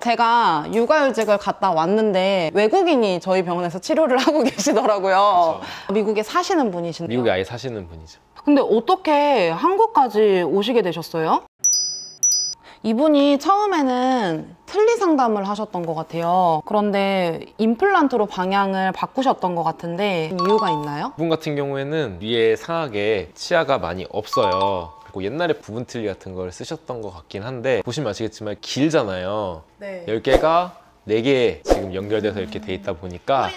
제가 육아휴직을 갔다 왔는데 외국인이 저희 병원에서 치료를 하고 계시더라고요. 그쵸. 미국에 사시는 분이신데요. 미국에 아예 사시는 분이죠. 근데 어떻게 한국까지 오시게 되셨어요? 이분이 처음에는 틀니 상담을 하셨던 것 같아요. 그런데 임플란트로 방향을 바꾸셨던 것 같은데 이유가 있나요? 이분 같은 경우에는 위에 상하게 치아가 많이 없어요. 그리고 옛날에 부분 틀니 같은 걸 쓰셨던 것 같긴 한데 보시면 아시겠지만 길잖아요. 네. 10개가 4개 지금 연결돼서 이렇게 돼 있다 보니까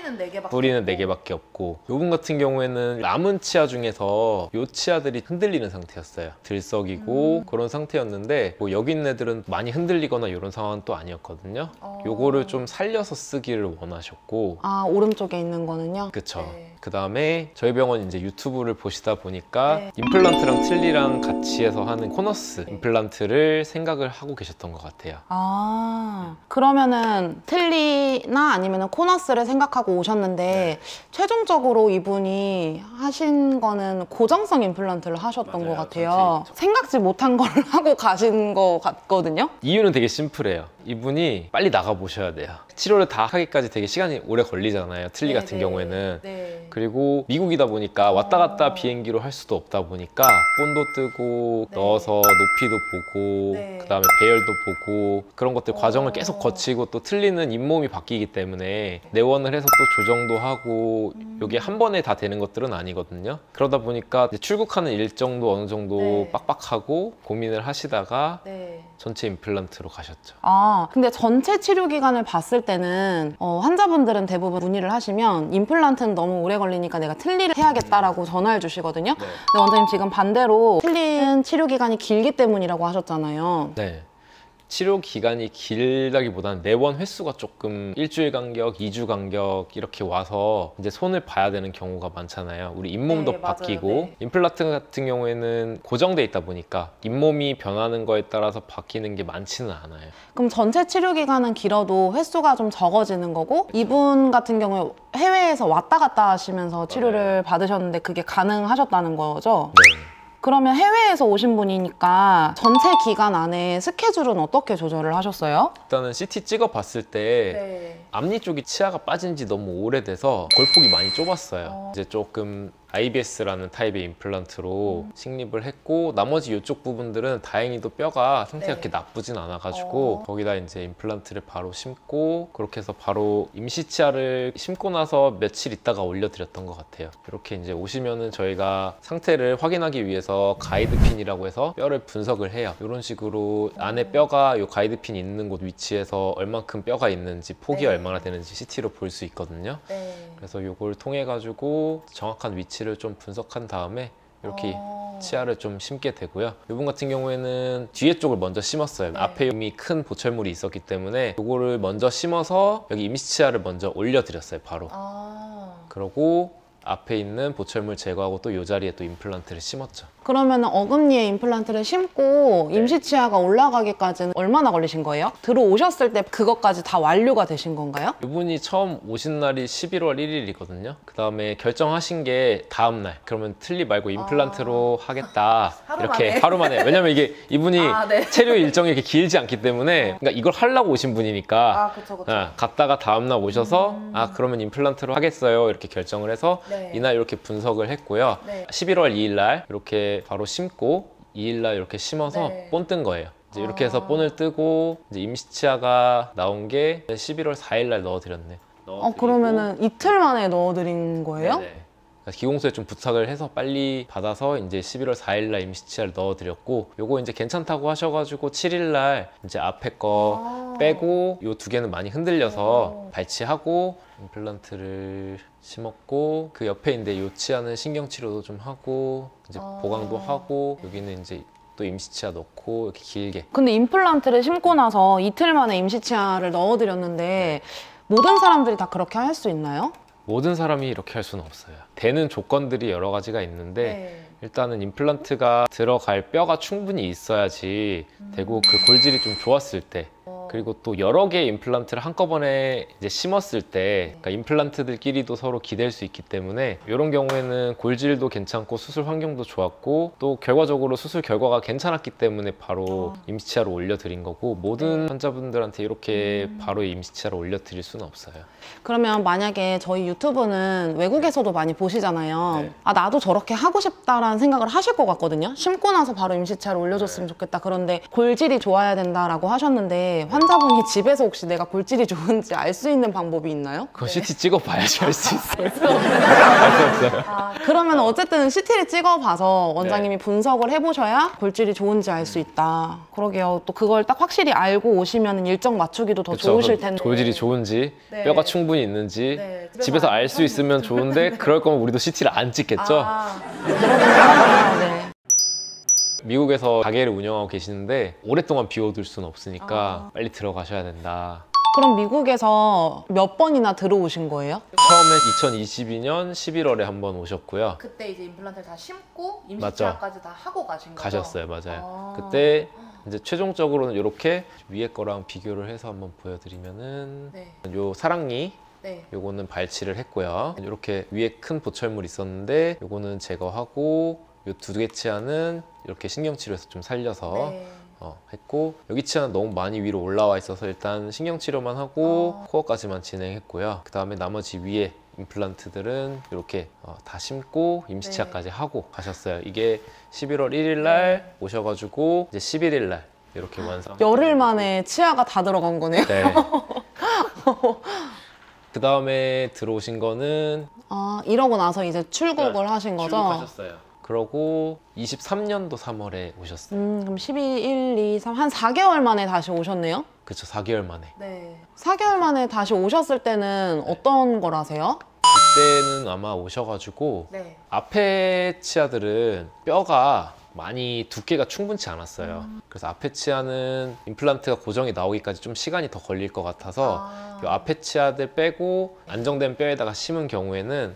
뿌리는 4개밖에 없고, 요분 같은 경우에는 남은 치아 중에서 요 치아들이 흔들리는 상태였어요. 들썩이고 그런 상태였는데 뭐 여기 있는 애들은 많이 흔들리거나 이런 상황은 또 아니었거든요. 요거를 좀 살려서 쓰기를 원하셨고. 아, 오른쪽에 있는 거는요? 그쵸. 네. 그 다음에 저희 병원 이제 유튜브를 보시다 보니까 임플란트랑 틀니랑 같이 해서 하는 코너스 임플란트를 생각을 하고 계셨던 것 같아요. 아, 그러면은 틀니나 아니면 코너스를 생각하고 오셨는데 최종적으로 이분이 하신 거는 고정성 임플란트를 하셨던 맞아요. 것 같아요. 생각지 못한 걸 하고 가신 것 같거든요. 이유는 되게 심플해요. 이분이 빨리 나가보셔야 돼요. 치료를 다 하기까지 되게 시간이 오래 걸리잖아요. 틀니 같은 경우에는. 그리고 미국이다 보니까 왔다 갔다 비행기로 할 수도 없다 보니까 본도 뜨고 넣어서 높이도 보고 그 다음에 배열도 보고 그런 것들 과정을 계속 거치고, 또 틀니는 잇몸이 바뀌기 때문에 내원을 해서 또 조정도 하고 이게 한 번에 다 되는 것들은 아니거든요. 그러다 보니까 이제 출국하는 일정도 어느 정도 빡빡하고 고민을 하시다가 전체 임플란트로 가셨죠. 아, 근데 전체 치료 기간을 봤을 때는 환자분들은 대부분 문의를 하시면 임플란트는 너무 오래 걸리니까 내가 틀니를 해야겠다라고 전화를 주시거든요. 근데 원장님 지금 반대로 틀니는 치료 기간이 길기 때문이라고 하셨잖아요. 네. 치료 기간이 길다기보다는 내원 횟수가 조금 일주일 간격, 2주 간격 이렇게 와서 이제 손을 봐야 되는 경우가 많잖아요. 우리 잇몸도 바뀌고 임플란트 같은 경우에는 고정돼 있다 보니까 잇몸이 변하는 거에 따라서 바뀌는 게 많지는 않아요. 그럼 전체 치료 기간은 길어도 횟수가 좀 적어지는 거고, 이분 같은 경우에 해외에서 왔다 갔다 하시면서 치료를 받으셨는데 그게 가능하셨다는 거죠? 네. 그러면 해외에서 오신 분이니까 전체 기간 안에 스케줄은 어떻게 조절을 하셨어요? 일단은 CT 찍어 봤을 때 앞니 쪽이 치아가 빠진 지 너무 오래돼서 골폭이 많이 좁았어요. 이제 조금 IBS라는 타입의 임플란트로 식립을 했고, 나머지 이쪽 부분들은 다행히도 뼈가 상태가 그렇게 나쁘진 않아가지고 거기다 이제 임플란트를 바로 심고, 그렇게 해서 바로 임시치아를 심고 나서 며칠 있다가 올려드렸던 것 같아요. 이렇게 이제 오시면은 저희가 상태를 확인하기 위해서 가이드핀이라고 해서 뼈를 분석을 해요. 이런 식으로 안에 뼈가 이 가이드핀 있는 곳 위치에서 얼만큼 뼈가 있는지, 폭이 얼마나 되는지 CT로 볼 수 있거든요. 그래서 이걸 통해 가지고 정확한 위치를 좀 분석한 다음에 이렇게 치아를 좀 심게 되고요. 이분 같은 경우에는 뒤에 쪽을 먼저 심었어요. 앞에 이미 큰 보철물이 있었기 때문에 이거를 먼저 심어서 여기 임시치아를 먼저 올려드렸어요. 바로. 그러고 앞에 있는 보철물 제거하고 또 이 자리에 또 임플란트를 심었죠. 그러면 어금니에 임플란트를 심고 임시치아가 올라가기까지는 얼마나 걸리신 거예요? 들어오셨을 때 그것까지 다 완료가 되신 건가요? 이분이 처음 오신 날이 11월 1일이거든요. 그 다음에 결정하신 게 다음날, 그러면 틀니 말고 임플란트로 하겠다. 이렇게 하루 만에. 왜냐면 이게 이분이 체류 일정이 이렇게 길지 않기 때문에, 그러니까 이걸 하려고 오신 분이니까 갔다가 다음날 오셔서 그러면 임플란트로 하겠어요. 이렇게 결정을 해서 이날 이렇게 분석을 했고요. 11월 2일 날 이렇게 바로 심고 2일 날 이렇게 심어서 본 뜬 거예요. 이제 이렇게 해서 본을 뜨고 이제 임시치아가 나온 게 11월 4일 날 넣어드렸네. 그러면은 이틀 만에 넣어드린 거예요? 네네. 기공소에 좀 부탁을 해서 빨리 받아서 이제 11월 4일 날 임시치아를 넣어드렸고, 요거 이제 괜찮다고 하셔가지고 7일 날 이제 앞에 거 빼고 요 두 개는 많이 흔들려서 발치하고 임플란트를 심었고, 그 옆에 이제 요 치아는 신경치료도 좀 하고 이제 보강도 하고, 여기는 이제 또 임시치아 넣고 이렇게 길게. 근데 임플란트를 심고 나서 이틀 만에 임시치아를 넣어드렸는데 모든 사람들이 다 그렇게 할 수 있나요? 모든 사람이 이렇게 할 수는 없어요. 되는 조건들이 여러 가지가 있는데 일단은 임플란트가 들어갈 뼈가 충분히 있어야지 되고, 그 골질이 좀 좋았을 때 그리고 또 여러 개의 임플란트를 한꺼번에 이제 심었을 때 그러니까 임플란트들끼리도 서로 기댈 수 있기 때문에 이런 경우에는 골질도 괜찮고 수술 환경도 좋았고 또 결과적으로 수술 결과가 괜찮았기 때문에 바로 임시치아로 올려드린 거고 모든 환자분들한테 이렇게 바로 임시치아로 올려드릴 수는 없어요. 그러면 만약에 저희 유튜브는 외국에서도 많이 보시잖아요. 네. 아, 나도 저렇게 하고 싶다라는 생각을 하실 것 같거든요. 심고 나서 바로 임시치아를 올려줬으면 좋겠다. 그런데 골질이 좋아야 된다라고 하셨는데 환자분이 집에서 혹시 내가 골질이 좋은지 알 수 있는 방법이 있나요? 그거 CT 찍어봐야지 알 수 있어요. 알 수 없어요. 그러면 어쨌든 CT를 찍어봐서 원장님이 분석을 해보셔야 골질이 좋은지 알 수 있다. 그러게요. 또 그걸 딱 확실히 알고 오시면 일정 맞추기도 더 그쵸. 좋으실 텐데. 골질이 좋은지 네. 뼈가 충분히 있는지 네. 집에서 알 수 있으면 좋은데 그럴 거면 우리도 CT를 안 찍겠죠? 그러긴 하네요. 네. 미국에서 가게를 운영하고 계시는데 오랫동안 비워둘 수는 없으니까 빨리 들어가셔야 된다. 그럼 미국에서 몇 번이나 들어오신 거예요? 처음에 2022년 11월에 한 번 오셨고요. 그때 이제 임플란트를 다 심고 맞죠. 임시치아까지 다 하고 가신 거죠? 가셨어요, 맞아요. 그때 이제 최종적으로는 이렇게 위에 거랑 비교를 해서 한번 보여드리면은 네. 요 사랑니 네. 요거는 발치를 했고요. 이렇게 위에 큰 보철물 있었는데 요거는 제거하고 요 두 개 치아는 이렇게 신경치료해서 좀 살려서 네. 했고 여기 치아는 너무 많이 위로 올라와 있어서 일단 신경치료만 하고 코어까지만 진행했고요. 그 다음에 나머지 위에 임플란트들은 이렇게 다 심고 임시치아까지 하고 가셨어요. 이게 11월 1일 날 오셔가지고 이제 11일 날 이렇게 완성. 열흘 만에 치아가 다 들어간 거네요. 네. 그 다음에 들어오신 거는 아, 이러고 나서 이제 출국을 하신 거죠? 출국하셨어요. 그러고 23년도 3월에 오셨어요. 그럼 12, 1, 2, 3, 한 4개월 만에 다시 오셨네요? 그쵸, 4개월 만에. 네. 4개월 만에 다시 오셨을 때는 어떤 걸 하세요? 그때는 아마 오셔가지고 네. 앞에 치아들은 뼈가 많이 두께가 충분치 않았어요. 그래서 앞에 치아는 임플란트가 고정이 나오기까지 좀 시간이 더 걸릴 것 같아서 이 앞에 치아들 빼고 안정된 뼈에다가 심은 경우에는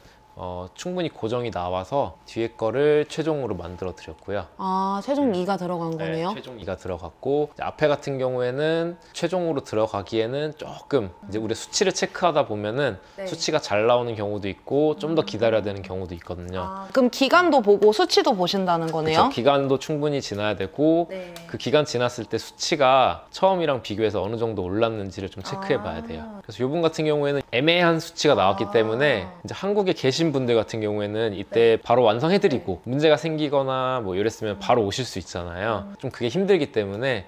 충분히 고정이 나와서 뒤에 거를 최종으로 만들어 드렸고요. 아, 최종 2가 들어간 거네요? 네, 최종 2가 들어갔고 이제 앞에 같은 경우에는 최종으로 들어가기에는 조금 이제 우리 수치를 체크하다 보면은 네. 수치가 잘 나오는 경우도 있고 좀 더 기다려야 되는 경우도 있거든요. 그럼 기간도 보고 수치도 보신다는 거네요? 그쵸, 기간도 충분히 지나야 되고 네. 그 기간 지났을 때 수치가 처음이랑 비교해서 어느 정도 올랐는지를 좀 체크해 봐야 돼요. 그래서 이분 같은 경우에는 애매한 수치가 나왔기 때문에 이제 한국에 계신 분들 같은 경우에는 이때 바로 완성해드리고 문제가 생기거나 뭐 이랬으면 바로 오실 수 있잖아요. 좀 그게 힘들기 때문에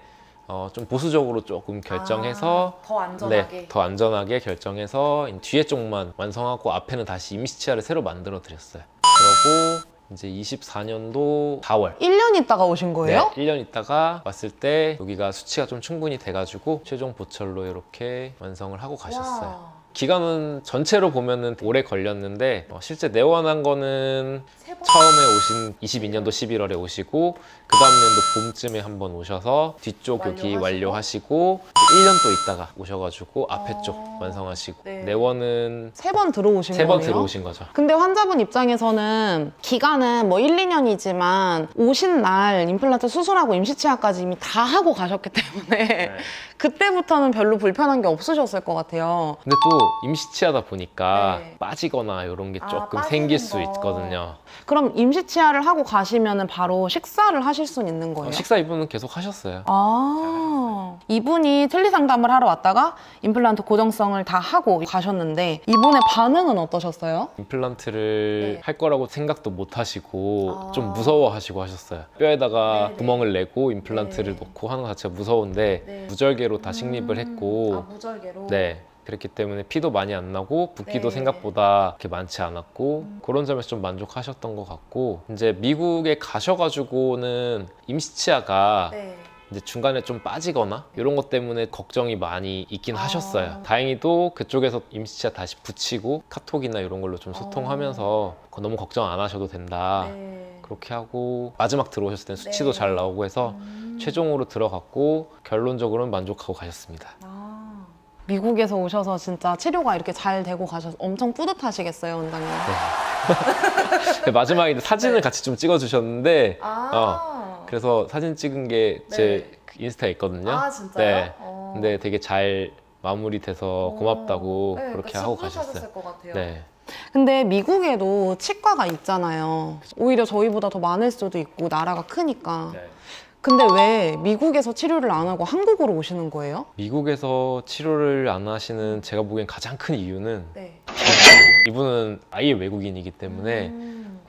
좀 보수적으로 조금 결정해서 더 안전하게. 네, 더 안전하게 결정해서 뒤에 쪽만 완성하고 앞에는 다시 임시치아를 새로 만들어 드렸어요. 그러고 이제 24년도 4월 1년 있다가 오신 거예요? 네, 1년 있다가 왔을 때 여기가 수치가 좀 충분히 돼가지고 최종 보철로 이렇게 완성을 하고 가셨어요. 와. 기간은 전체로 보면은 오래 걸렸는데 실제 내원한 거는 세 번? 처음에 오신 22년도 11월에 오시고 그 다음 년도 봄쯤에 한번 오셔서 뒤쪽 여기 완료하시고 1년 또 있다가 오셔가지고 앞에 쪽 완성하시고 네. 내원은 3번 들어오신 3번 거네요? 들어오신 거죠. 근데 환자분 입장에서는 기간은 뭐 1, 2년이지만 오신 날 임플란트 수술하고 임시치아까지 이미 다 하고 가셨기 때문에 그때부터는 별로 불편한 게 없으셨을 것 같아요. 근데 또 임시치아다 보니까 네. 빠지거나 이런 게 조금 빠지는 생길 수 거. 있거든요. 그럼 임시치아를 하고 가시면 바로 식사를 하실 수는 있는 거예요? 식사 이분은 계속 하셨어요. 아, 이분이 틀니 상담을 하러 왔다가 임플란트 고정성을 다 하고 가셨는데 이분의 반응은 어떠셨어요? 임플란트를 네. 할 거라고 생각도 못 하시고 좀 무서워하시고 하셨어요. 뼈에다가 네네. 구멍을 내고 임플란트를 네. 놓고 하는 것 자체가 무서운데 네. 무절개로 다 식립을 했고 무절개로. 네. 그랬기 때문에 피도 많이 안 나고 붓기도 네. 생각보다 그렇게 많지 않았고 그런 점에서 좀 만족하셨던 것 같고 이제 미국에 가셔가지고는 임시치아가 네. 이제 중간에 좀 빠지거나 이런 것 때문에 걱정이 많이 있긴 하셨어요. 다행히도 그쪽에서 임시치아 다시 붙이고 카톡이나 이런 걸로 좀 소통하면서 그거 너무 걱정 안 하셔도 된다. 네. 그렇게 하고 마지막 들어오셨을 땐 수치도 네. 잘 나오고 해서 최종으로 들어갔고 결론적으로는 만족하고 가셨습니다. 미국에서 오셔서 진짜 치료가 이렇게 잘 되고 가셔서 엄청 뿌듯하시겠어요, 원장님? 네, 마지막에 이제 사진을 같이 좀 찍어주셨는데 아. 그래서 사진 찍은 게 제 네. 인스타에 있거든요. 아, 진짜요? 네. 근데 되게 잘 마무리돼서 고맙다고 네, 그렇게 그러니까 하고 뿌듯하셨을 가셨어요. 것 같아요. 네. 근데 미국에도 치과가 있잖아요. 오히려 저희보다 더 많을 수도 있고 나라가 크니까. 네. 근데 왜 미국에서 치료를 안 하고 한국으로 오시는 거예요? 미국에서 치료를 안 하시는 제가 보기엔 가장 큰 이유는 네. 이분은 아예 외국인이기 때문에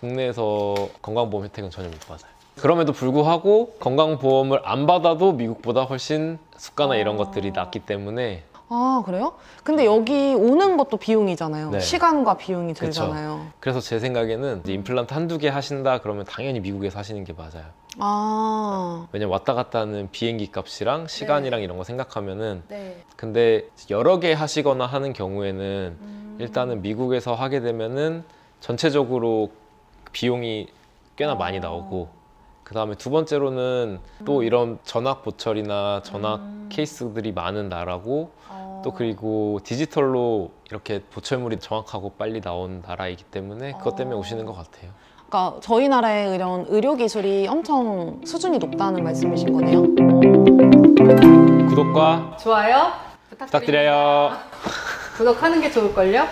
국내에서 건강보험 혜택은 전혀 못 받아요. 그럼에도 불구하고 건강보험을 안 받아도 미국보다 훨씬 수가나 이런 것들이 낫기 때문에 아, 그래요? 근데 여기 오는 것도 비용이잖아요. 네. 시간과 비용이 그쵸. 들잖아요. 그래서 제 생각에는 이제 임플란트 한두 개 하신다 그러면 당연히 미국에서 하시는 게 맞아요. 아, 왜냐면 왔다 갔다 하는 비행기 값이랑 시간이랑 이런 거 생각하면은 네. 근데 여러 개 하시거나 하는 경우에는 일단은 미국에서 하게 되면은 전체적으로 비용이 꽤나 많이 나오고 그 다음에 두 번째로는 또 이런 전학 보철이나 전학 케이스들이 많은 나라고 또 그리고 디지털로 이렇게 보철물이 정확하고 빨리 나온 나라이기 때문에 그것 때문에 오시는 것 같아요. 그러니까 저희 나라의 이런 의료 기술이 엄청 수준이 높다는 말씀이신 거네요? 구독과 좋아요 부탁드려요. 구독하는 게 좋을걸요?